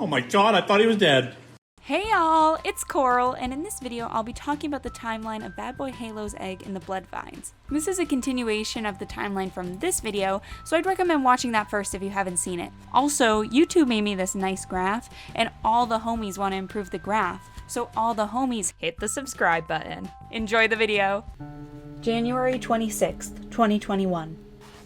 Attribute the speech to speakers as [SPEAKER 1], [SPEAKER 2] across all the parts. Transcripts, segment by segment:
[SPEAKER 1] Oh my god, I thought he was dead.
[SPEAKER 2] Hey y'all, it's Coral, and in this video I'll be talking about the timeline of BadBoyHalo's egg in the blood vines. This is a continuation of the timeline from this video, so I'd recommend watching that first if you haven't seen it. Also, YouTube made me this nice graph, and all the homies want to improve the graph, so all the homies hit the subscribe button. Enjoy the video! January 26th, 2021.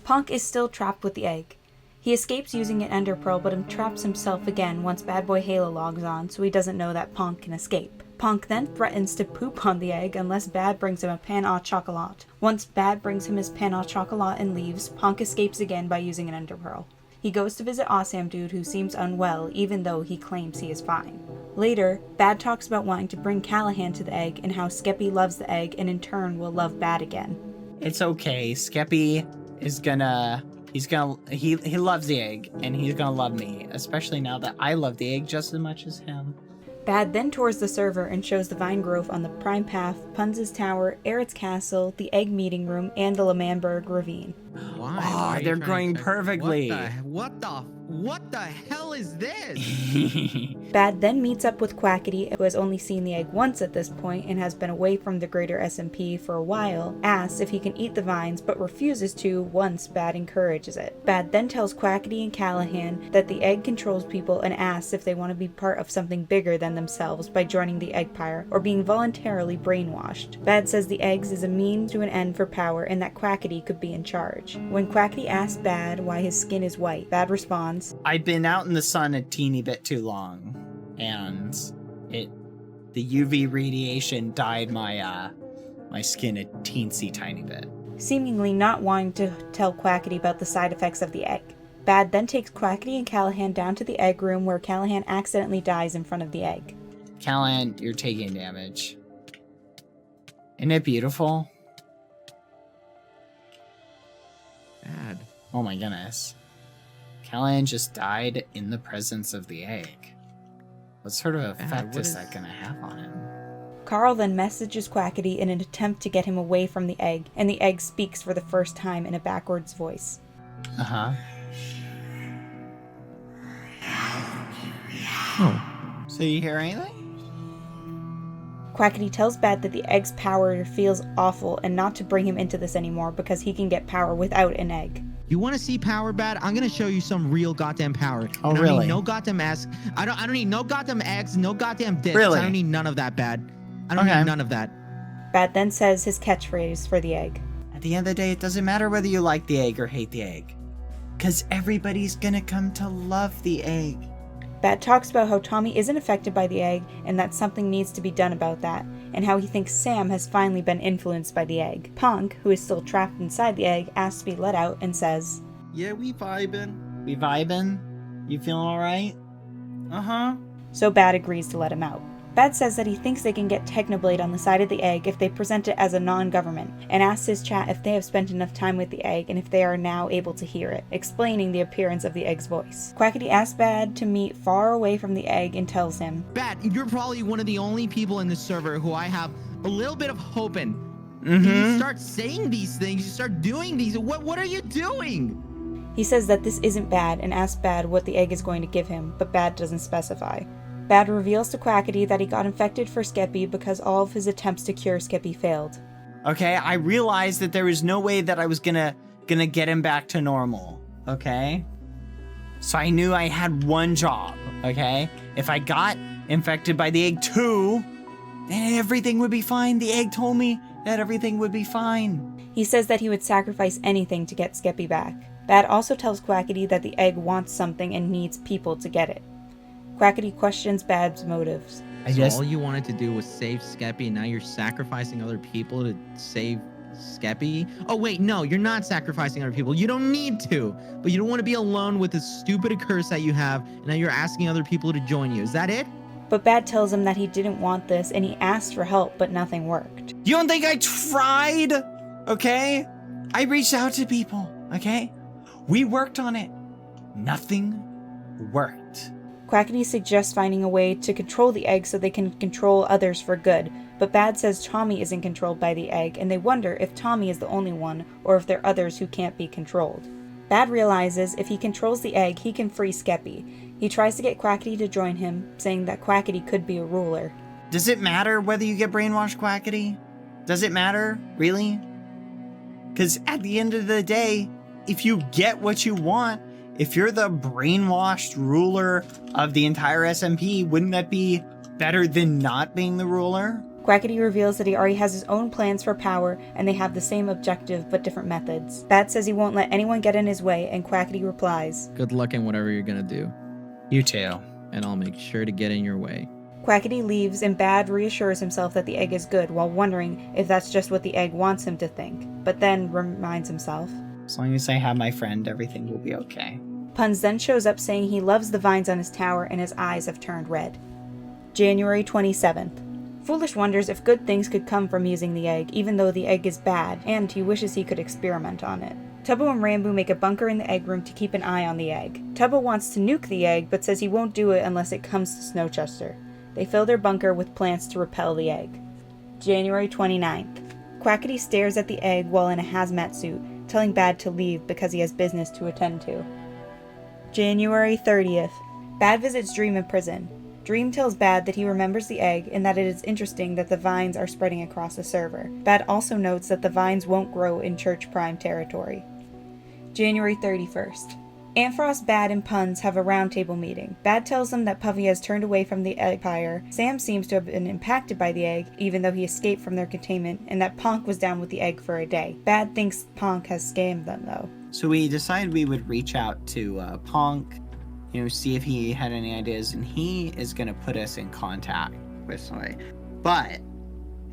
[SPEAKER 2] Ponk is still trapped with the egg. He escapes using an ender pearl, but entraps himself again once BadBoyHalo logs on, so he doesn't know that Ponk can escape. Ponk then threatens to poop on the egg unless Bad brings him a pain au chocolat. Once Bad brings him his pain au chocolat and leaves, Ponk escapes again by using an ender pearl. He goes to visit Awesamdude, who seems unwell even though he claims he is fine. Later, Bad talks about wanting to bring Callahan to the egg and how Skeppy loves the egg and in turn will love Bad again.
[SPEAKER 3] It's okay, Skeppy is gonna... He loves the egg, and he's gonna love me, especially now that I love the egg just as much as him.
[SPEAKER 2] Bad then tours the server and shows the vine growth on the Prime Path, Punz's Tower, Aerith's Castle, the Egg Meeting Room, and the Lemanberg Ravine.
[SPEAKER 3] Why? Oh, they're growing perfectly.
[SPEAKER 4] What the hell is this?
[SPEAKER 2] Bad then meets up with Quackity, who has only seen the egg once at this point and has been away from the greater SMP for a while, asks if he can eat the vines but refuses to once Bad encourages it. Bad then tells Quackity and Callahan that the egg controls people and asks if they want to be part of something bigger than themselves by joining the Eggpire or being voluntarily brainwashed. Bad says the eggs is a means to an end for power and that Quackity could be in charge. When Quackity asks Bad why his skin is white, Bad responds,
[SPEAKER 3] I've been out in the sun a teeny bit too long, and the UV radiation dyed my skin a teensy tiny bit.
[SPEAKER 2] Seemingly not wanting to tell Quackity about the side effects of the egg. Bad then takes Quackity and Callahan down to the egg room where Callahan accidentally dies in front of the egg.
[SPEAKER 3] Callahan, you're taking damage. Isn't it beautiful?
[SPEAKER 4] Bad.
[SPEAKER 3] Oh my goodness. Callahan just died in the presence of the egg. What sort of effect is that gonna have on him?
[SPEAKER 2] Carl then messages Quackity in an attempt to get him away from the egg, and the egg speaks for the first time in a backwards voice.
[SPEAKER 3] Uh-huh.
[SPEAKER 4] Oh.
[SPEAKER 3] So you hear anything?
[SPEAKER 2] Quackity tells Bad that the egg's power feels awful and not to bring him into this anymore because he can get power without an egg.
[SPEAKER 4] You want to see power, Bad? I'm gonna show you some real goddamn power.
[SPEAKER 3] Oh,
[SPEAKER 4] and I
[SPEAKER 3] really?
[SPEAKER 4] don't need no goddamn eggs. I don't need no goddamn eggs, no goddamn discs.
[SPEAKER 3] Really?
[SPEAKER 4] I don't need none of that, Bad. I don't need none of that.
[SPEAKER 2] Bad then says his catchphrase for the egg.
[SPEAKER 3] At the end of the day, it doesn't matter whether you like the egg or hate the egg. Because everybody's gonna come to love the egg.
[SPEAKER 2] Bad talks about how Tommy isn't affected by the egg and that something needs to be done about that, and how he thinks Sam has finally been influenced by the egg. Ponk, who is still trapped inside the egg, asks to be let out and says,
[SPEAKER 5] Yeah, we vibin'.
[SPEAKER 3] We vibin'? You feeling alright?
[SPEAKER 5] Uh-huh.
[SPEAKER 2] so Bad agrees to let him out. Bad says that he thinks they can get Technoblade on the side of the egg if they present it as a non-government, and asks his chat if they have spent enough time with the egg and if they are now able to hear it, explaining the appearance of the egg's voice. Quackity asks Bad to meet far away from the egg and tells him,
[SPEAKER 4] Bad, you're probably one of the only people in this server who I have a little bit of hope in.
[SPEAKER 3] Mm-hmm.
[SPEAKER 4] You start saying these things, you start doing these. What are you doing?
[SPEAKER 2] He says that this isn't Bad and asks Bad what the egg is going to give him, but Bad doesn't specify. Bad reveals to Quackity that he got infected for Skeppy because all of his attempts to cure Skeppy failed.
[SPEAKER 3] Okay, I realized that there was no way that I was gonna get him back to normal, okay? So I knew I had one job, okay? If I got infected by the egg too, then everything would be fine. The egg told me that everything would be fine.
[SPEAKER 2] He says that he would sacrifice anything to get Skeppy back. Bad also tells Quackity that the egg wants something and needs people to get it. Quackity questions Bad's motives.
[SPEAKER 4] So all you wanted to do was save Skeppy, and now you're sacrificing other people to save Skeppy? Oh wait, no, you're not sacrificing other people. You don't need to, but you don't want to be alone with this stupid curse that you have, and now you're asking other people to join you. Is that it?
[SPEAKER 2] But Bad tells him that he didn't want this, and he asked for help, but nothing worked.
[SPEAKER 3] You don't think I tried? Okay? I reached out to people, okay? We worked on it. Nothing worked.
[SPEAKER 2] Quackity suggests finding a way to control the egg so they can control others for good, but Bad says Tommy isn't controlled by the egg, and they wonder if Tommy is the only one, or if there are others who can't be controlled. Bad realizes if he controls the egg, he can free Skeppy. He tries to get Quackity to join him, saying that Quackity could be a ruler.
[SPEAKER 3] Does it matter whether you get brainwashed, Quackity? Does it matter? Really? Because at the end of the day, if you get what you want, if you're the brainwashed ruler of the entire SMP, wouldn't that be better than not being the ruler?
[SPEAKER 2] Quackity reveals that he already has his own plans for power, and they have the same objective but different methods. Bad says he won't let anyone get in his way, and Quackity replies,
[SPEAKER 4] Good luck in whatever you're gonna do,
[SPEAKER 3] You too.
[SPEAKER 4] and I'll make sure to get in your way.
[SPEAKER 2] Quackity leaves, and Bad reassures himself that the egg is good, while wondering if that's just what the egg wants him to think, but then reminds himself.
[SPEAKER 3] As long as I have my friend, everything will be okay.
[SPEAKER 2] Punz then shows up saying he loves the vines on his tower and his eyes have turned red. January 27th. Foolish wonders if good things could come from using the egg, even though the egg is bad, and he wishes he could experiment on it. Tubbo and Ranboo make a bunker in the egg room to keep an eye on the egg. Tubbo wants to nuke the egg, but says he won't do it unless it comes to Snowchester. They fill their bunker with plants to repel the egg. January 29th. Quackity stares at the egg while in a hazmat suit, telling Bad to leave because he has business to attend to. January 30th. Bad visits Dream in prison. Dream tells Bad that he remembers the egg and that it is interesting that the vines are spreading across the server. Bad also notes that the vines won't grow in Church Prime territory. January 31st. Antfrost, Bad, and Punz have a roundtable meeting. Bad tells them that Puffy has turned away from the Eggpire. Sam seems to have been impacted by the egg, even though he escaped from their containment, and that Ponk was down with the egg for a day. Bad thinks Ponk has scammed them, though.
[SPEAKER 3] So we decided we would reach out to Ponk, see if he had any ideas, and he is going to put us in contact with somebody. But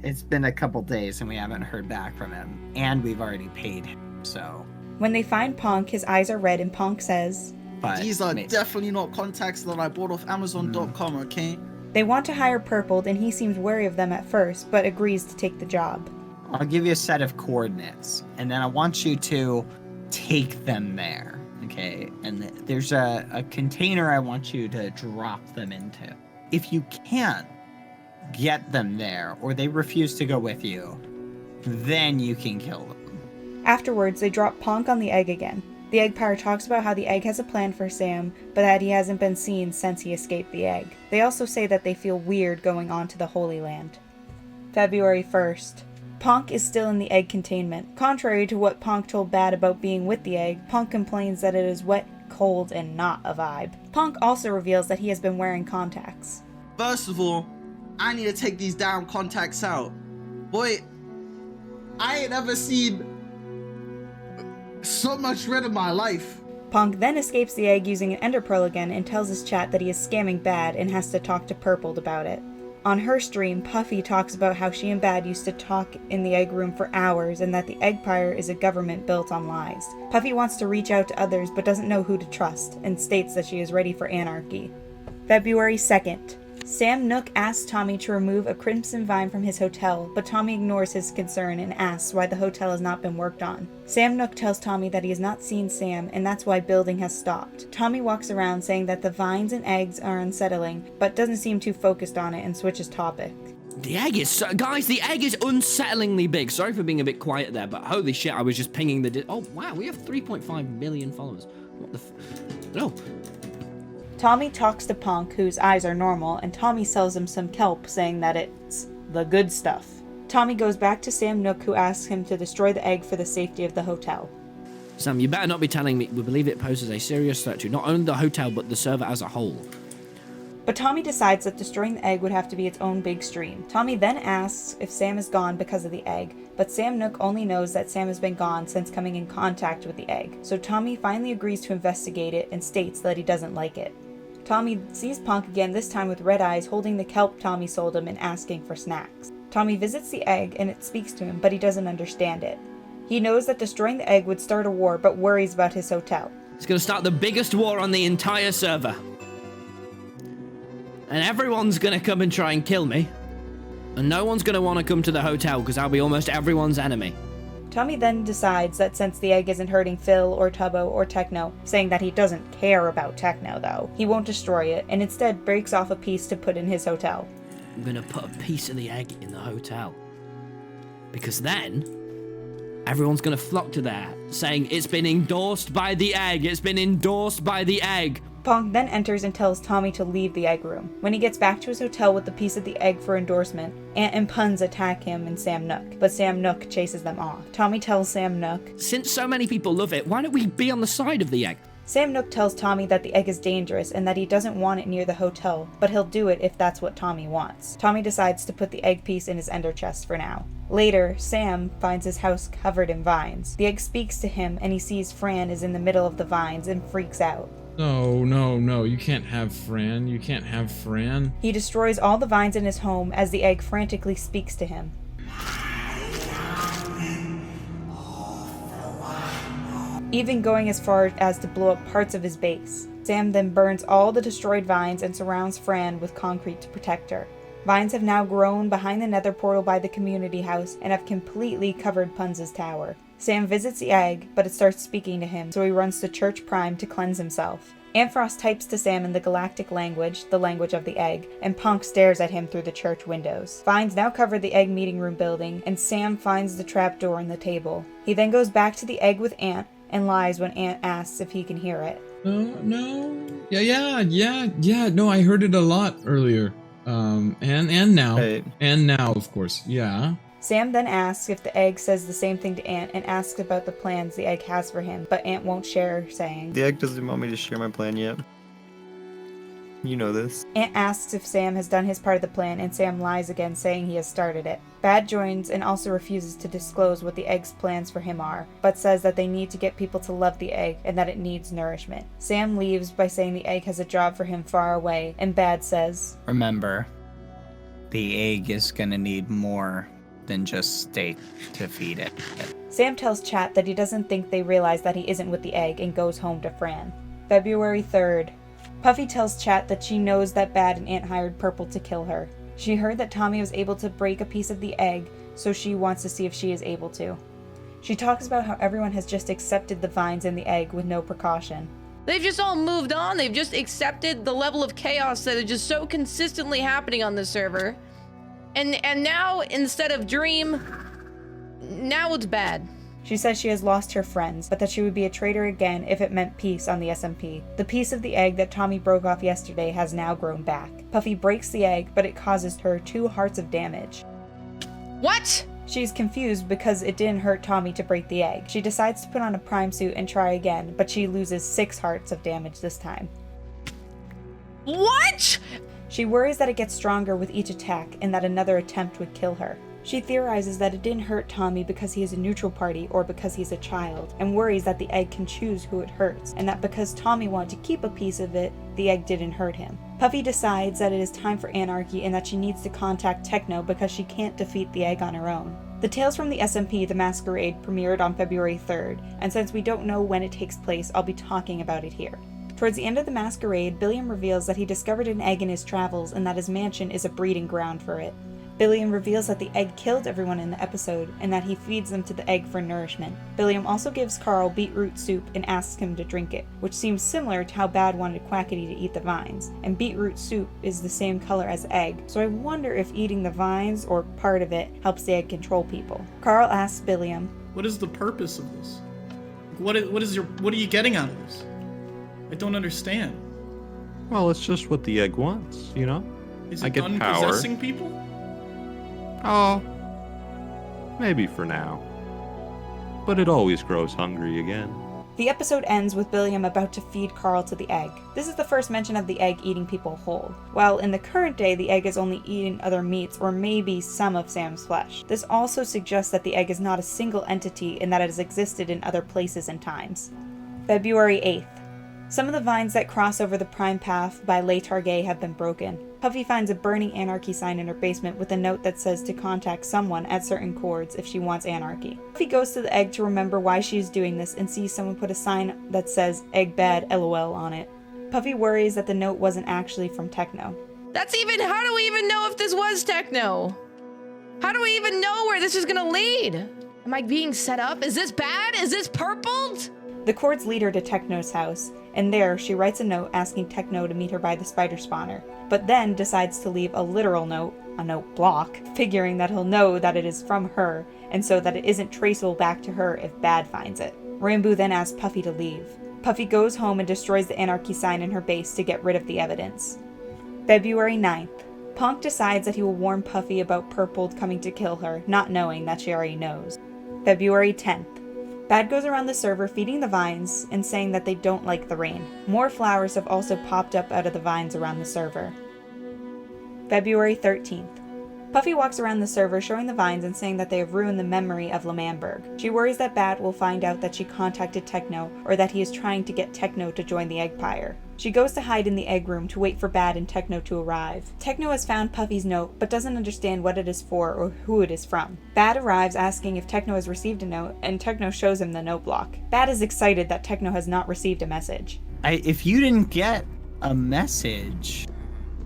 [SPEAKER 3] it's been a couple days and we haven't heard back from him, and we've already paid him, so...
[SPEAKER 2] When they find Ponk, his eyes are red, and Ponk says,
[SPEAKER 3] But
[SPEAKER 5] These are definitely not contacts that I bought off Amazon.com, okay?
[SPEAKER 2] they want to hire Purpled, and he seems wary of them at first, but agrees to take the job.
[SPEAKER 3] I'll give you a set of coordinates, and then I want you to take them there, okay? And there's a container I want you to drop them into. If you can't get them there, or they refuse to go with you, then you can kill them.
[SPEAKER 2] Afterwards, they drop Ponk on the egg again. The Eggpire talks about how the egg has a plan for Sam, but that he hasn't been seen since he escaped the egg. They also say that they feel weird going on to the Holy Land. February 1st. Ponk is still in the egg containment. Contrary to what Ponk told Bad about being with the egg, Ponk complains that it is wet, cold, and not a vibe. Ponk also reveals that he has been wearing contacts.
[SPEAKER 5] First of all, I need to take these damn contacts out. Boy, I ain't ever seen so much red in my life.
[SPEAKER 2] Ponk then escapes the egg using an ender pearl again and tells his chat that he is scamming Bad and has to talk to Purpled about it. On her stream, Puffy talks about how she and Bad used to talk in the egg room for hours and that the Eggpire is a government built on lies. Puffy wants to reach out to others but doesn't know who to trust and states that she is ready for anarchy. February 2nd. Sam Nook asks Tommy to remove a crimson vine from his hotel, but Tommy ignores his concern and asks why the hotel has not been worked on. Sam Nook tells Tommy that he has not seen Sam, and that's why building has stopped. Tommy walks around saying that the vines and eggs are unsettling, but doesn't seem too focused on it and switches topic.
[SPEAKER 1] The egg is, guys, the egg is unsettlingly big. Sorry for being a bit quiet there, but holy shit, I was just pinging the... Oh, wow, we have 3.5 million followers. What the No.
[SPEAKER 2] Tommy talks to Ponk, whose eyes are normal, and Tommy sells him some kelp, saying that it's the good stuff. Tommy goes back to Sam Nook, who asks him to destroy the egg for the safety of the hotel.
[SPEAKER 1] Sam, you better not be telling me we believe it poses a serious threat to not only the hotel, but the server as a whole.
[SPEAKER 2] But Tommy decides that destroying the egg would have to be its own big stream. Tommy then asks if Sam is gone because of the egg, but Sam Nook only knows that Sam has been gone since coming in contact with the egg, so Tommy finally agrees to investigate it and states that he doesn't like it. Tommy sees Ponk again, this time with red eyes, holding the kelp Tommy sold him and asking for snacks. Tommy visits the egg and it speaks to him, but he doesn't understand it. He knows that destroying the egg would start a war, but worries about his hotel.
[SPEAKER 1] It's going to start the biggest war on the entire server. And everyone's going to come and try and kill me. And no one's going to want to come to the hotel because I'll be almost everyone's enemy.
[SPEAKER 2] Tommy then decides that since the egg isn't hurting Phil or Tubbo or Techno, saying that he doesn't care about Techno though, he won't destroy it and instead breaks off a piece to put in his hotel.
[SPEAKER 1] I'm going to put a piece of the egg in the hotel. Because then, everyone's going to flock to there, saying it's been endorsed by the egg, it's been endorsed by the egg.
[SPEAKER 2] Ponk then enters and tells Tommy to leave the egg room. When he gets back to his hotel with the piece of the egg for endorsement, Ant and Punz attack him and Sam Nook, but Sam Nook chases them off. Tommy tells Sam Nook,
[SPEAKER 1] Since so many people love it, why don't we be on the side of the egg?
[SPEAKER 2] Sam Nook tells Tommy that the egg is dangerous and that he doesn't want it near the hotel, but he'll do it if that's what Tommy wants. Tommy decides to put the egg piece in his ender chest for now. Later, Sam finds his house covered in vines. The egg speaks to him and he sees Fran is in the middle of the vines and freaks out.
[SPEAKER 6] No, you can't have Fran. You can't have Fran.
[SPEAKER 2] He destroys all the vines in his home as the egg frantically speaks to him. Even going as far as to blow up parts of his base. Sam then burns all the destroyed vines and surrounds Fran with concrete to protect her. Vines have now grown behind the nether portal by the community house and have completely covered Punz's tower. Sam visits the egg, but it starts speaking to him, so he runs to Church Prime to cleanse himself. Antfrost types to Sam in the galactic language, the language of the egg, and Ponk stares at him through the church windows. Vines now cover the egg meeting room building, and Sam finds the trapdoor in the table. He then goes back to the egg with Ant, and lies when Ant asks if he can hear it.
[SPEAKER 6] No. Yeah. No, I heard it a lot earlier. And now.
[SPEAKER 7] Hey.
[SPEAKER 6] And now, of course. Yeah.
[SPEAKER 2] Sam then asks if the egg says the same thing to Ant and asks about the plans the egg has for him, but Ant won't share, saying,
[SPEAKER 7] The egg doesn't want me to share my plan yet. You know this.
[SPEAKER 2] Ant asks if Sam has done his part of the plan, and Sam lies again, saying he has started it. Bad joins and also refuses to disclose what the egg's plans for him are, but says that they need to get people to love the egg and that it needs nourishment. Sam leaves by saying the egg has a job for him far away, and Bad says,
[SPEAKER 3] Remember, the egg is gonna need more than just steak to feed it.
[SPEAKER 2] Sam tells Chat that he doesn't think they realize that he isn't with the egg and goes home to Fran. February 3rd. Puffy tells Chat that she knows that Bad and Ant hired Purple to kill her. She heard that Tommy was able to break a piece of the egg, so she wants to see if she is able to. She talks about how everyone has just accepted the vines in the egg with no precaution.
[SPEAKER 8] They've just all moved on. They've just accepted the level of chaos that is just so consistently happening on this server. And now, instead of Dream, now it's Bad.
[SPEAKER 2] She says she has lost her friends, but that she would be a traitor again if it meant peace on the SMP. The piece of the egg that Tommy broke off yesterday has now grown back. Puffy breaks the egg, but it causes her 2 hearts of damage.
[SPEAKER 8] What?
[SPEAKER 2] She's confused because it didn't hurt Tommy to break the egg. She decides to put on a prime suit and try again, but she loses 6 hearts of damage this time.
[SPEAKER 8] What?
[SPEAKER 2] She worries that it gets stronger with each attack and that another attempt would kill her. She theorizes that it didn't hurt Tommy because he is a neutral party or because he's a child, and worries that the egg can choose who it hurts, and that because Tommy wanted to keep a piece of it, the egg didn't hurt him. Puffy decides that it is time for anarchy and that she needs to contact Techno because she can't defeat the egg on her own. The Tales from the SMP, the Masquerade, premiered on February 3rd, and since we don't know when it takes place, I'll be talking about it here. Towards the end of the Masquerade, Billiam reveals that he discovered an egg in his travels and that his mansion is a breeding ground for it. Billiam reveals that the egg killed everyone in the episode, and that he feeds them to the egg for nourishment. Billiam also gives Carl beetroot soup and asks him to drink it, which seems similar to how Bad wanted Quackity to eat the vines. And beetroot soup is the same color as egg, so I wonder if eating the vines, or part of it, helps the egg control people. Carl asks Billiam,
[SPEAKER 9] What is the purpose of this? What are you getting out of this? I don't understand.
[SPEAKER 10] Well, it's just what the egg wants, you know?
[SPEAKER 9] Is
[SPEAKER 10] I
[SPEAKER 9] it
[SPEAKER 10] get
[SPEAKER 9] done
[SPEAKER 10] power.
[SPEAKER 9] possessing people?
[SPEAKER 10] Oh, maybe for now. But it always grows hungry again.
[SPEAKER 2] The episode ends with Billiam about to feed Carl to the egg. This is the first mention of the egg eating people whole. While in the current day, the egg is only eating other meats or maybe some of Sam's flesh. This also suggests that the egg is not a single entity and that it has existed in other places and times. February 8th. Some of the vines that cross over the Prime Path by Le Target have been broken. Puffy finds a burning anarchy sign in her basement with a note that says to contact someone at certain chords if she wants anarchy. Puffy goes to the egg to remember why she is doing this and sees someone put a sign that says Egg Bad LOL on it. Puffy worries that the note wasn't actually from Techno.
[SPEAKER 8] How do we even know if this was Techno? How do we even know where this is gonna lead? Am I being set up? Is this Bad? Is this purpled?
[SPEAKER 2] The chords lead her to Techno's house, and there she writes a note asking Techno to meet her by the spider spawner, but then decides to leave a literal note, a note block, figuring that he'll know that it is from her, and so that it isn't traceable back to her if Bad finds it. Ranboo then asks Puffy to leave. Puffy goes home and destroys the anarchy sign in her base to get rid of the evidence. February 9th. Ponk decides that he will warn Puffy about Purple coming to kill her, not knowing that she already knows. February 10th. Bad goes around the server feeding the vines and saying that they don't like the rain. More flowers have also popped up out of the vines around the server. February 13th. Puffy walks around the server showing the vines and saying that they have ruined the memory of L'Manberg. She worries that Bad will find out that she contacted Techno or that he is trying to get Techno to join the Eggpire. She goes to hide in the egg room to wait for Bad and Techno to arrive. Techno has found Puffy's note but doesn't understand what it is for or who it is from. Bad arrives asking if Techno has received a note and Techno shows him the note block. Bad is excited that Techno has not received a message.
[SPEAKER 3] If you didn't get a message,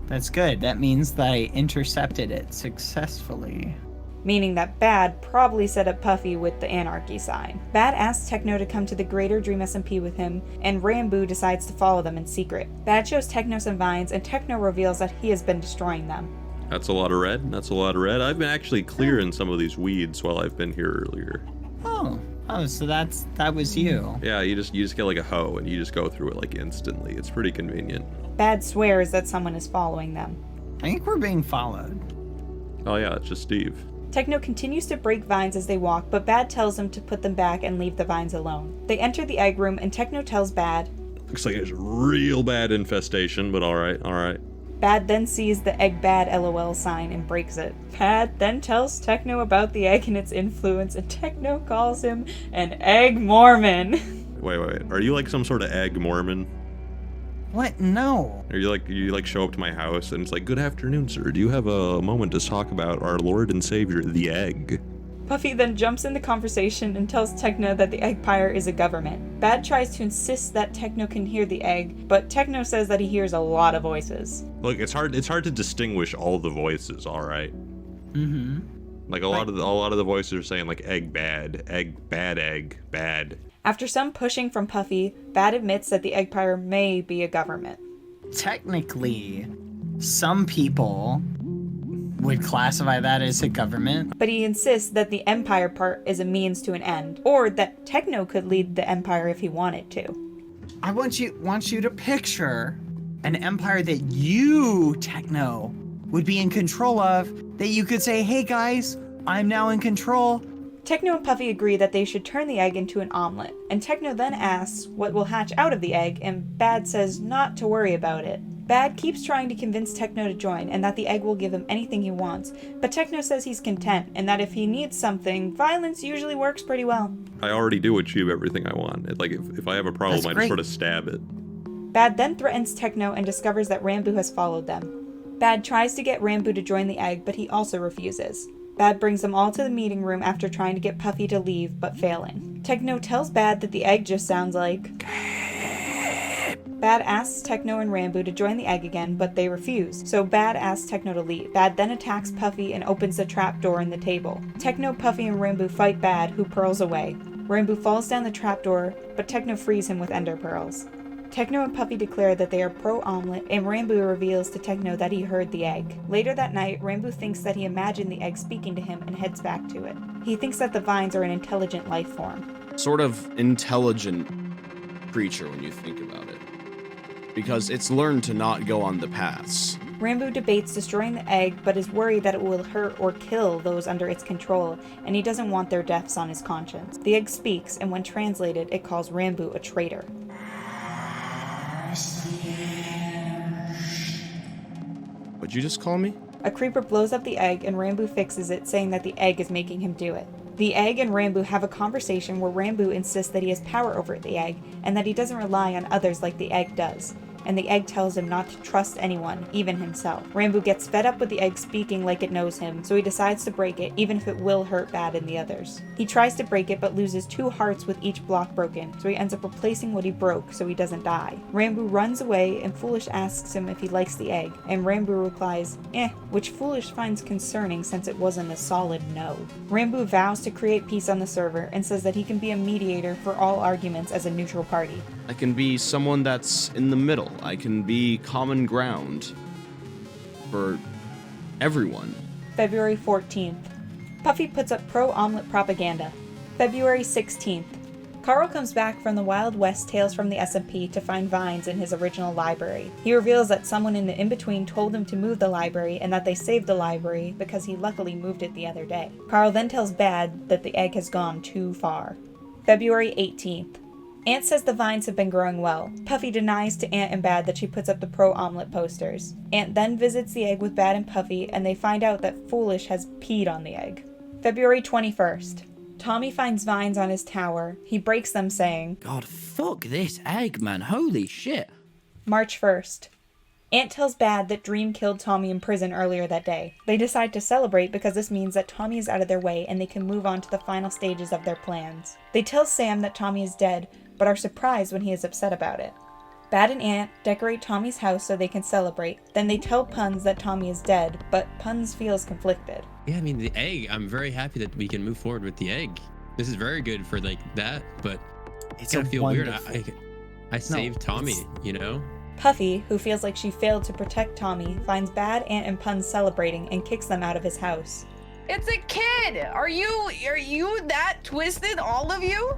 [SPEAKER 3] that's good. That means that I intercepted it successfully.
[SPEAKER 2] Meaning that Bad probably set up Puffy with the anarchy sign. Bad asks Techno to come to the greater Dream SMP with him, and Ranboo decides to follow them in secret. Bad shows Techno some vines, and Techno reveals that he has been destroying them.
[SPEAKER 10] That's a lot of red. That's a lot of red. I've been actually clearing some of these weeds while I've been here earlier.
[SPEAKER 3] Oh, so that was you.
[SPEAKER 10] Yeah, you just get like a hoe and you just go through it like instantly. It's pretty convenient.
[SPEAKER 2] Bad swears that someone is following them.
[SPEAKER 3] I think we're being followed.
[SPEAKER 10] Oh yeah, it's just Steve.
[SPEAKER 2] Techno continues to break vines as they walk, but Bad tells him to put them back and leave the vines alone. They enter the egg room, and Techno tells Bad,
[SPEAKER 10] Looks like it's a real bad infestation, but alright.
[SPEAKER 2] Bad then sees the egg bad LOL sign and breaks it. Bad then tells Techno about the egg and its influence, and Techno calls him an egg Mormon.
[SPEAKER 10] Wait. Are you like some sort of egg Mormon?
[SPEAKER 3] What? No.
[SPEAKER 10] Or you show up to my house and it's like, good afternoon, sir. Do you have a moment to talk about our Lord and Savior, the egg?
[SPEAKER 2] Puffy then jumps in the conversation and tells Techno that the Eggpire is a government. Bad tries to insist that Techno can hear the egg, but Techno says that he hears a lot of voices.
[SPEAKER 10] Look, it's hard to distinguish all the voices, alright?
[SPEAKER 3] Mm-hmm.
[SPEAKER 10] Like a lot of the voices are saying like egg bad, egg bad.
[SPEAKER 2] After some pushing from Puffy, Bad admits that the Eggpire may be a government.
[SPEAKER 3] Technically, some people would classify that as a government.
[SPEAKER 2] But he insists that the Empire part is a means to an end, or that Techno could lead the Empire if he wanted to.
[SPEAKER 3] I want you to picture an empire that you, Techno, would be in control of, that you could say, hey guys, I'm now in control.
[SPEAKER 2] Techno and Puffy agree that they should turn the egg into an omelet, and Techno then asks what will hatch out of the egg, and Bad says not to worry about it. Bad keeps trying to convince Techno to join, and that the egg will give him anything he wants, but Techno says he's content, and that if he needs something, violence usually works pretty well.
[SPEAKER 10] I already do achieve everything I want. If I have a problem, I just sort of stab it.
[SPEAKER 2] Bad then threatens Techno and discovers that Ranboo has followed them. Bad tries to get Ranboo to join the egg, but he also refuses. Bad brings them all to the meeting room after trying to get Puffy to leave, but failing. Techno tells Bad that the egg just sounds like... Bad asks Techno and Ranboo to join the egg again, but they refuse, so Bad asks Techno to leave. Bad then attacks Puffy and opens the trapdoor in the table. Techno, Puffy, and Ranboo fight Bad, who pearls away. Ranboo falls down the trapdoor, but Techno frees him with ender pearls. Techno and Puffy declare that they are pro-omelet, and Ranboo reveals to Techno that he heard the egg. Later that night, Ranboo thinks that he imagined the egg speaking to him and heads back to it. He thinks that the vines are an intelligent life form.
[SPEAKER 11] Sort of intelligent creature when you think about it. Because it's learned to not go on the paths.
[SPEAKER 2] Ranboo debates destroying the egg, but is worried that it will hurt or kill those under its control, and he doesn't want their deaths on his conscience. The egg speaks, and when translated, it calls Ranboo a traitor.
[SPEAKER 11] What'd you just call me?
[SPEAKER 2] A creeper blows up the egg, and Ranboo fixes it, saying that the egg is making him do it. The egg and Ranboo have a conversation where Ranboo insists that he has power over the egg, and that he doesn't rely on others like the egg does. And the egg tells him not to trust anyone, even himself. Ranboo gets fed up with the egg speaking like it knows him, so he decides to break it, even if it will hurt Bad and the others. He tries to break it, but loses 2 hearts with each block broken, so he ends up replacing what he broke so he doesn't die. Ranboo runs away, and Foolish asks him if he likes the egg, and Ranboo replies, which Foolish finds concerning since it wasn't a solid no. Ranboo vows to create peace on the server, and says that he can be a mediator for all arguments as a neutral party.
[SPEAKER 11] I can be someone that's in the middle. I can be common ground for everyone.
[SPEAKER 2] February 14th. Puffy puts up pro-omelet propaganda. February 16th. Carl comes back from the Wild West Tales from the SMP to find vines in his original library. He reveals that someone in the in-between told him to move the library and that they saved the library because he luckily moved it the other day. Carl then tells Bad that the egg has gone too far. February 18th. Ant says the vines have been growing well. Puffy denies to Ant and Bad that she puts up the pro-omelet posters. Ant then visits the egg with Bad and Puffy, and they find out that Foolish has peed on the egg. February 21st. Tommy finds vines on his tower. He breaks them saying,
[SPEAKER 1] God, fuck this egg, man. Holy shit.
[SPEAKER 2] March 1st. Ant tells Bad that Dream killed Tommy in prison earlier that day. They decide to celebrate because this means that Tommy is out of their way and they can move on to the final stages of their plans. They tell Sam that Tommy is dead, but are surprised when he is upset about it. Bad and Ant decorate Tommy's house so they can celebrate. Then they tell Punz that Tommy is dead, but Punz feels conflicted.
[SPEAKER 12] Yeah, I mean, the egg, I'm very happy that we can move forward with the egg. This is very good for, like, that, but it's gonna feel weird. I saved Tommy, you know?
[SPEAKER 2] Puffy, who feels like she failed to protect Tommy, finds Bad, Ant, and Punz celebrating and kicks them out of his house.
[SPEAKER 8] It's a kid! Are you that twisted, all of you?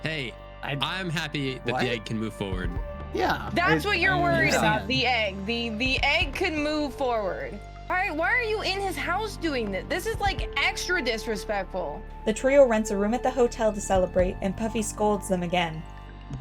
[SPEAKER 12] Hey, I'm happy that the egg can move forward.
[SPEAKER 3] Yeah.
[SPEAKER 8] That's what you're worried about,
[SPEAKER 3] understand.
[SPEAKER 8] the egg. The egg can move forward. Alright, why are you in his house doing this? This is like extra disrespectful.
[SPEAKER 2] The trio rents a room at the hotel to celebrate, and Puffy scolds them again.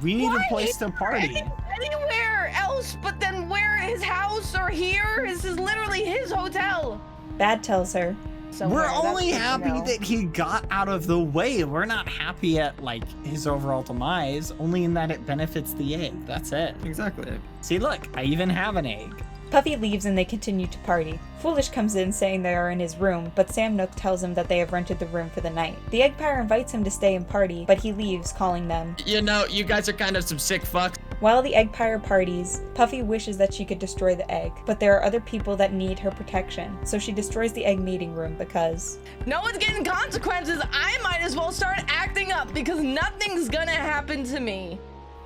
[SPEAKER 3] We need
[SPEAKER 8] Why
[SPEAKER 3] a place to party.
[SPEAKER 8] Anywhere else but then where his house or here? This is literally his hotel.
[SPEAKER 2] Bad tells her,
[SPEAKER 8] Somewhere,
[SPEAKER 3] We're
[SPEAKER 8] that's
[SPEAKER 3] only
[SPEAKER 8] good to
[SPEAKER 3] happy
[SPEAKER 8] know.
[SPEAKER 3] that he got out of the way. We're not happy at, like, his overall demise, only in that it benefits the egg. That's it.
[SPEAKER 7] Exactly.
[SPEAKER 3] See, look, I even have an egg.
[SPEAKER 2] Puffy leaves and they continue to party. Foolish comes in saying they are in his room, but Sam Nook tells him that they have rented the room for the night. The Eggpire invites him to stay and party, but he leaves, calling them,
[SPEAKER 13] You know, you guys are kind of some sick fucks.
[SPEAKER 2] While the Eggpire parties, Puffy wishes that she could destroy the egg, but there are other people that need her protection, so she destroys the egg meeting room because
[SPEAKER 8] No one's getting consequences. I might as well start acting up because nothing's gonna happen to me.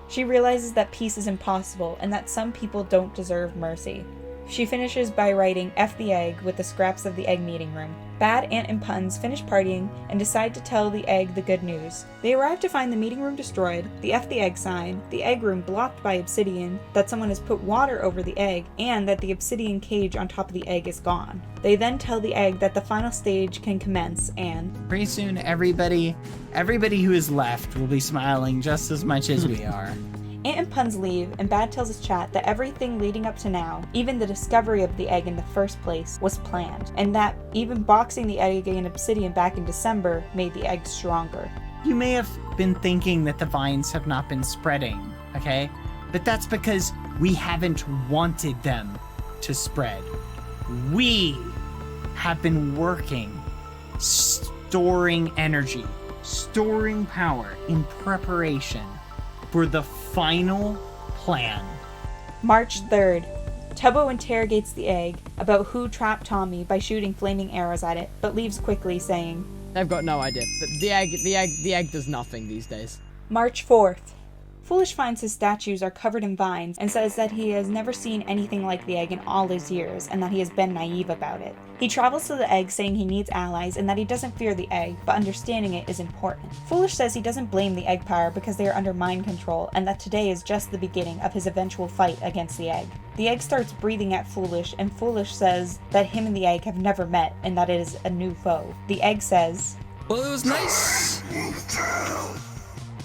[SPEAKER 2] she realizes that peace is impossible and that some people don't deserve mercy. She finishes by writing F the egg with the scraps of the egg meeting room. Bad, Ant, and Punz finish partying and decide to tell the egg the good news. They arrive to find the meeting room destroyed, the F the egg sign, the egg room blocked by obsidian, that someone has put water over the egg, and that the obsidian cage on top of the egg is gone. They then tell the egg that the final stage can commence and
[SPEAKER 3] Pretty soon, everybody who is left will be smiling just as much as we are.
[SPEAKER 2] Ant and Punz leave, and Bad tells his chat that everything leading up to now, even the discovery of the egg in the first place, was planned, and that even boxing the egg in obsidian back in December made the egg stronger.
[SPEAKER 3] You may have been thinking that the vines have not been spreading, okay? But that's because we haven't wanted them to spread. We have been working, storing energy, storing power in preparation for the final plan.
[SPEAKER 2] March 3rd. Tubbo interrogates the egg about who trapped Tommy by shooting flaming arrows at it, but leaves quickly saying,
[SPEAKER 13] I've got no idea. The egg does nothing these days.
[SPEAKER 2] March 4th. Foolish finds his statues are covered in vines and says that he has never seen anything like the egg in all his years and that he has been naive about it. He travels to the egg saying he needs allies and that he doesn't fear the egg, but understanding it is important. Foolish says he doesn't blame the Eggpire because they are under mind control and that today is just the beginning of his eventual fight against the egg. The egg starts breathing at Foolish and Foolish says that him and the egg have never met and that it is a new foe. The egg says,
[SPEAKER 13] Well, it was nice.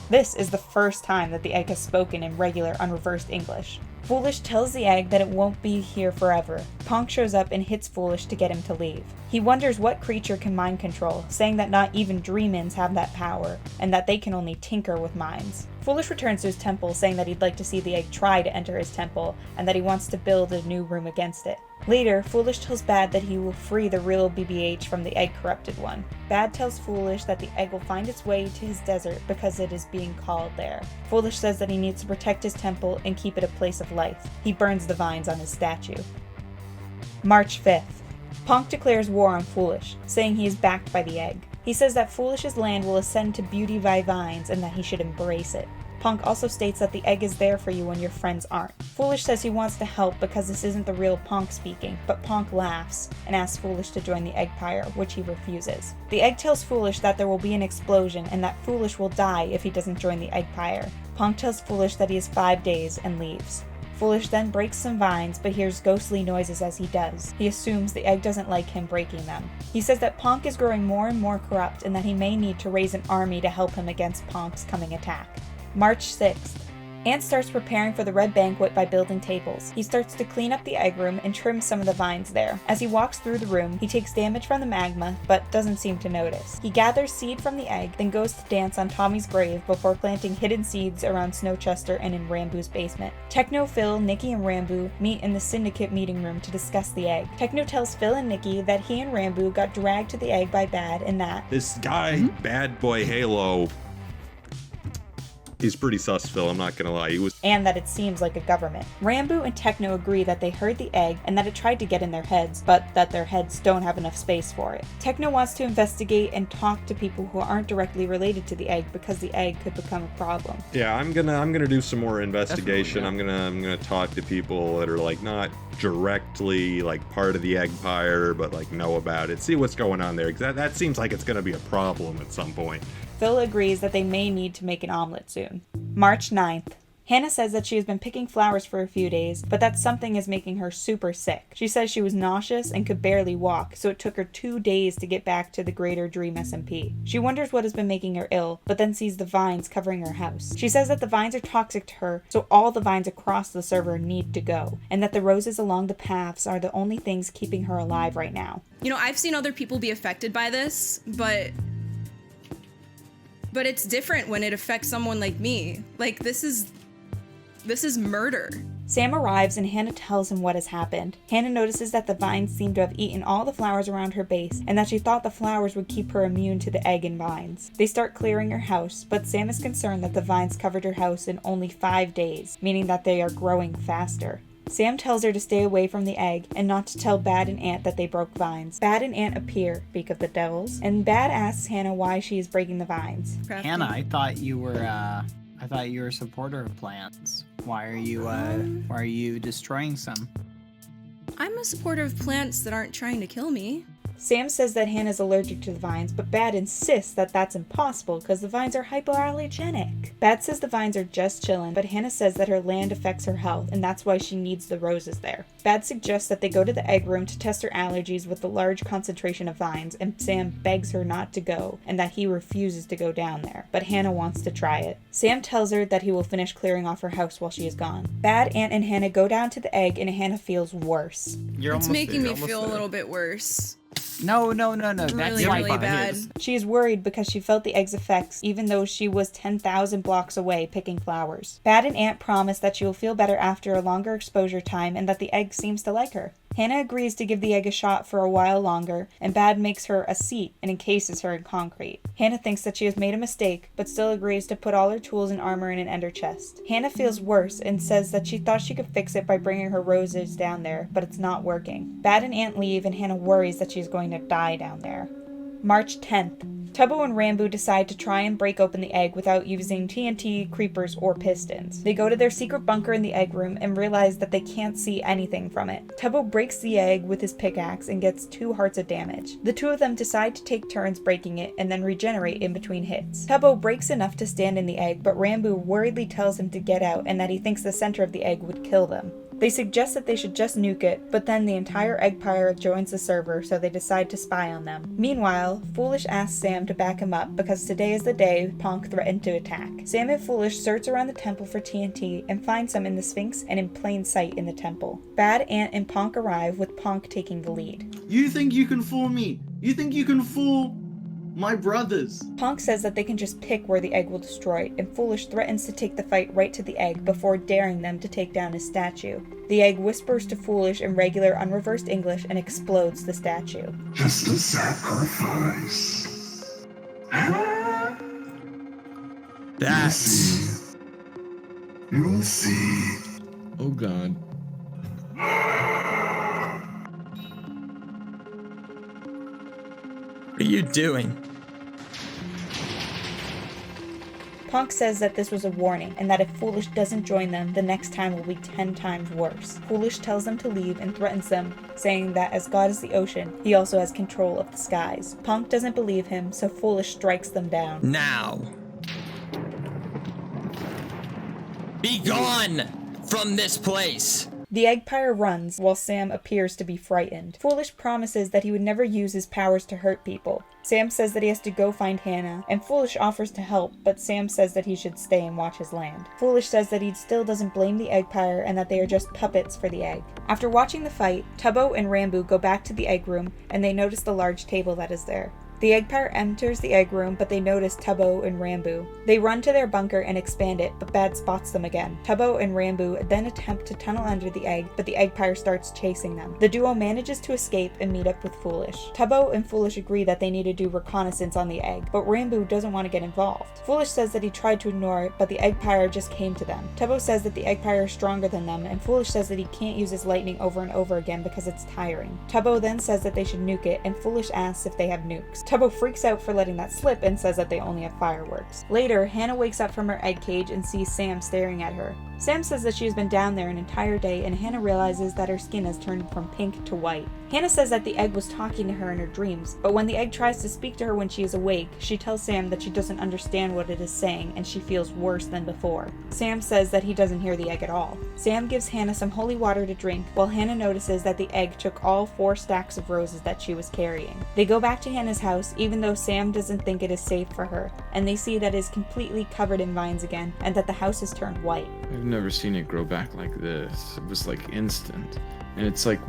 [SPEAKER 2] This is the first time that the egg has spoken in regular unreversed English. Foolish tells the egg that it won't be here forever. Ponk shows up and hits Foolish to get him to leave. He wonders what creature can mind control, saying that not even Dreamins have that power, and that they can only tinker with minds. Foolish returns to his temple, saying that he'd like to see the egg try to enter his temple, and that he wants to build a new room against it. Later, Foolish tells Bad that he will free the real BBH from the egg-corrupted one. Bad tells Foolish that the egg will find its way to his desert because it is being called there. Foolish says that he needs to protect his temple and keep it a place of life. He burns the vines on his statue. March 5th. Ponk declares war on Foolish, saying he is backed by the egg. He He says that Foolish's land will ascend to beauty by vines and that he should embrace it. Ponk also states that the egg is there for you when your friends aren't. Foolish says he wants to help because this isn't the real Ponk speaking, but Ponk laughs and asks Foolish to join the Eggpire, which he refuses. The egg tells Foolish that there will be an explosion and that Foolish will die if he doesn't join the Eggpire. Ponk tells Foolish that he has 5 days and leaves. Foolish then breaks some vines, but hears ghostly noises as he does. He assumes the egg doesn't like him breaking them. He says that Ponk is growing more and more corrupt and that he may need to raise an army to help him against Ponk's coming attack. March 6th. Ant starts preparing for the Red Banquet by building tables. He starts to clean up the egg room and trim some of the vines there. As he walks through the room, he takes damage from the magma, but doesn't seem to notice. He gathers seed from the egg, then goes to dance on Tommy's grave before planting hidden seeds around Snowchester and in Ranboo's basement. Techno, Phil, Nikki, and Ranboo meet in the Syndicate meeting room to discuss the egg. Techno tells Phil and Nikki that he and Ranboo got dragged to the egg by Bad and that
[SPEAKER 10] This guy, BadBoyHalo, he's pretty sus, Phil, I'm not gonna lie.
[SPEAKER 2] and that it seems like a government. Ranboo and Techno agree that they heard the egg and that it tried to get in their heads, but that their heads don't have enough space for it. Techno wants to investigate and talk to people who aren't directly related to the egg because the egg could become a problem.
[SPEAKER 10] Yeah, I'm gonna do some more investigation. I'm gonna talk to people that are like not directly like part of the Eggpire, but like know about it. See what's going on there, because that seems like it's gonna be a problem at some point.
[SPEAKER 2] Phil agrees that they may need to make an omelet soon. March 9th. Hannah says that she has been picking flowers for a few days, but that something is making her super sick. She says she was nauseous and could barely walk, so it took her 2 days to get back to the greater Dream SMP. She wonders what has been making her ill, but then sees the vines covering her house. She says that the vines are toxic to her, so all the vines across the server need to go, and that the roses along the paths are the only things keeping her alive right now.
[SPEAKER 14] You know, I've seen other people be affected by this, but it's different when it affects someone like me. Like, this is murder.
[SPEAKER 2] Sam arrives and Hannah tells him what has happened. Hannah notices that the vines seem to have eaten all the flowers around her base and that she thought the flowers would keep her immune to the egg and vines. They start clearing her house, but Sam is concerned that the vines covered her house in only 5 days, meaning that they are growing faster. Sam tells her to stay away from the egg and not to tell Bad and Ant that they broke vines. Bad and Ant appear, speak of the devils, and Bad asks Hannah why she is breaking the vines.
[SPEAKER 3] Hannah, I thought you were a supporter of plants. Why are you destroying some?
[SPEAKER 14] I'm a supporter of plants that aren't trying to kill me.
[SPEAKER 2] Sam says that Hannah's allergic to the vines, but Bad insists that that's impossible because the vines are hypoallergenic. Bad says the vines are just chillin', but Hannah says that her land affects her health, and that's why she needs the roses there. Bad suggests that they go to the egg room to test her allergies with the large concentration of vines, and Sam begs her not to go, and that he refuses to go down there, but Hannah wants to try it. Sam tells her that he will finish clearing off her house while she is gone. Bad, Ant, and Hannah go down to the egg, and Hannah feels worse.
[SPEAKER 14] It's making me feel a little bit worse.
[SPEAKER 3] No. That's
[SPEAKER 14] really bad.
[SPEAKER 2] She is worried because she felt the egg's effects even though she was 10,000 blocks away picking flowers. Bad and Ant promise that she will feel better after a longer exposure time and that the egg seems to like her. Hannah agrees to give the egg a shot for a while longer, and Bad makes her a seat and encases her in concrete. Hannah thinks that she has made a mistake, but still agrees to put all her tools and armor in an ender chest. Hannah feels worse and says that she thought she could fix it by bringing her roses down there, but it's not working. Bad and Ant leave, and Hannah worries that she's going to die down there. March 10th. Tubbo and Ranboo decide to try and break open the egg without using TNT, creepers, or pistons. They go to their secret bunker in the egg room and realize that they can't see anything from it. Tubbo breaks the egg with his pickaxe and gets 2 hearts of damage. The two of them decide to take turns breaking it and then regenerate in between hits. Tubbo breaks enough to stand in the egg, but Ranboo worriedly tells him to get out and that he thinks the center of the egg would kill them. They suggest that they should just nuke it, but then the entire Eggpire joins the server, so they decide to spy on them. Meanwhile, Foolish asks Sam to back him up because today is the day Ponk threatened to attack. Sam and Foolish search around the temple for TNT and find some in the Sphinx and in plain sight in the temple. Bad, Ant, and Ponk arrive, with Ponk taking the lead.
[SPEAKER 5] You think you can fool me? You think you can fool my brothers?
[SPEAKER 2] Ponk says that they can just pick where the egg will destroy it, and Foolish threatens to take the fight right to the egg before daring them to take down his statue. The egg whispers to Foolish in regular unreversed English and explodes the statue.
[SPEAKER 15] Just a sacrifice.
[SPEAKER 6] That's...
[SPEAKER 15] You'll see.
[SPEAKER 6] Oh god.
[SPEAKER 3] What are you doing?
[SPEAKER 2] Ponk says that this was a warning, and that if Foolish doesn't join them, the next time will be 10 times worse. Foolish tells them to leave and threatens them, saying that as God is the ocean, he also has control of the skies. Ponk doesn't believe him, so Foolish strikes them down.
[SPEAKER 16] Now, be gone from this place!
[SPEAKER 2] The Eggpire runs, while Sam appears to be frightened. Foolish promises that he would never use his powers to hurt people. Sam says that he has to go find Hannah, and Foolish offers to help, but Sam says that he should stay and watch his land. Foolish says that he still doesn't blame the Eggpire and that they are just puppets for the egg. After watching the fight, Tubbo and Ranboo go back to the egg room, and they notice the large table that is there. The Eggpire enters the egg room, but they notice Tubbo and Ranboo. They run to their bunker and expand it, but Bad spots them again. Tubbo and Ranboo then attempt to tunnel under the egg, but the Eggpire starts chasing them. The duo manages to escape and meet up with Foolish. Tubbo and Foolish agree that they need to do reconnaissance on the egg, but Ranboo doesn't want to get involved. Foolish says that he tried to ignore it, but the Eggpire just came to them. Tubbo says that the Eggpire is stronger than them, and Foolish says that he can't use his lightning over and over again because it's tiring. Tubbo then says that they should nuke it, and Foolish asks if they have nukes. Tubbo freaks out for letting that slip and says that they only have fireworks. Later, Hannah wakes up from her egg cage and sees Sam staring at her. Sam says that she has been down there an entire day, and Hannah realizes that her skin has turned from pink to white. Hannah says that the egg was talking to her in her dreams, but when the egg tries to speak to her when she is awake, she tells Sam that she doesn't understand what it is saying and she feels worse than before. Sam says that he doesn't hear the egg at all. Sam gives Hannah some holy water to drink, while Hannah notices that the egg took all 4 stacks of roses that she was carrying. They go back to Hannah's house, even though Sam doesn't think it is safe for her, and they see that it is completely covered in vines again, and that the house has turned white.
[SPEAKER 6] I've never seen it grow back like this. It was like instant. And it's like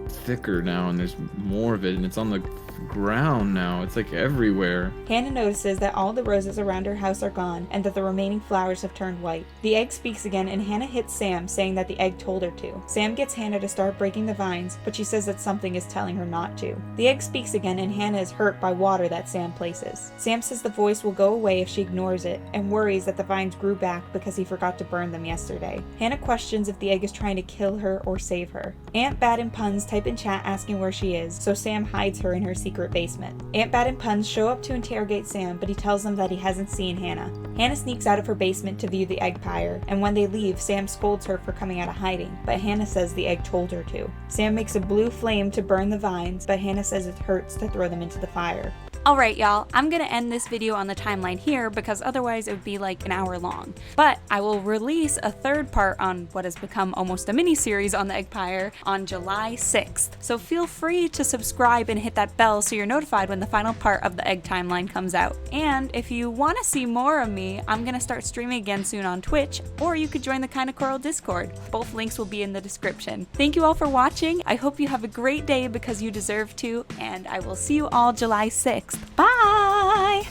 [SPEAKER 6] thicker now, and there's more of it, and it's on the ground now. It's like everywhere.
[SPEAKER 2] Hannah notices that all the roses around her house are gone and that the remaining flowers have turned white. The egg speaks again, and Hannah hits Sam, saying that the egg told her to. Sam gets Hannah to start breaking the vines, but she says that something is telling her not to. The egg speaks again, and Hannah is hurt by water that Sam places. Sam says the voice will go away if she ignores it, and worries that the vines grew back because he forgot to burn them yesterday. Hannah questions if the egg is trying to kill her or save her. Ant, Bad, and Punz type in chat asking where she is, so Sam hides her in her secret basement. Ant, Bad, and Punz show up to interrogate Sam, but he tells them that he hasn't seen Hannah. Hannah sneaks out of her basement to view the Eggpire, and when they leave, Sam scolds her for coming out of hiding, but Hannah says the egg told her to. Sam makes a blue flame to burn the vines, but Hannah says it hurts to throw them into the fire. Alright y'all, I'm gonna end this video on the timeline here because otherwise it would be like an hour long. But I will release a third part on what has become almost a mini-series on the Eggpire on July 6th. So feel free to subscribe and hit that bell so you're notified when the final part of the Egg timeline comes out. And if you want to see more of me, I'm gonna start streaming again soon on Twitch, or you could join the Kinda Coral Discord. Both links will be in the description. Thank you all for watching. I hope you have a great day because you deserve to, and I will see you all July 6th. Bye!